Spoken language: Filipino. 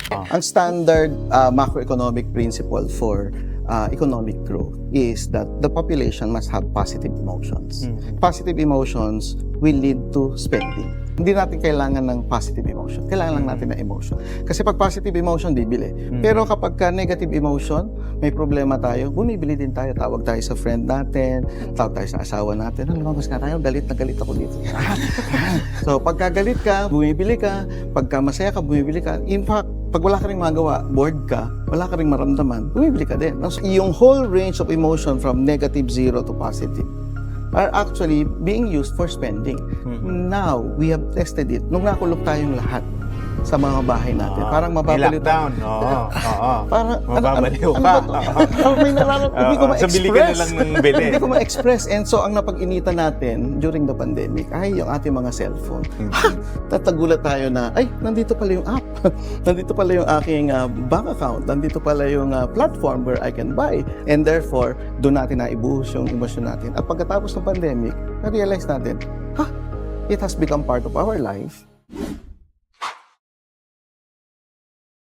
Ang standard macroeconomic principle for economic growth is that the population must have positive emotions. Positive emotions will lead to spending. Hindi natin kailangan ng positive emotion. Kailangan lang natin ng emotion. Kasi pag positive emotion, bibili. Pero kapag negative emotion, may problema tayo, bumibili din tayo. Tawag tayo sa friend natin, tawag tayo sa asawa natin. Lumabas nga tayo, galit na galit ako dito. So, pagka galit ka, bumibili ka. Pagka masaya ka, bumibili ka. In fact, pag wala ka rin magawa, bored ka, wala ka rin maramdaman, bumibili ka din. So, yung whole range of emotion from negative 0 to positive are actually being used for spending. Now, we have tested it. Nung nakulog tayong lahat sa mga bahay natin, parang mababaliw. Lockdown. Parang, mababaliw ka. May nararamdaman, hindi ko So, bili ka na lang ng bili. Hindi ko ma-express. And so, ang napag-initan natin during the pandemic ay yung ating mga cellphone. Tatagulat tayo na, ay, nandito pala yung app. Nandito pala yung aking bank account. Nandito pala yung platform where I can buy. And therefore, doon natin naibuhos yung emosyon natin. At pagkatapos ng pandemic, na-realize natin, it has become part of our life.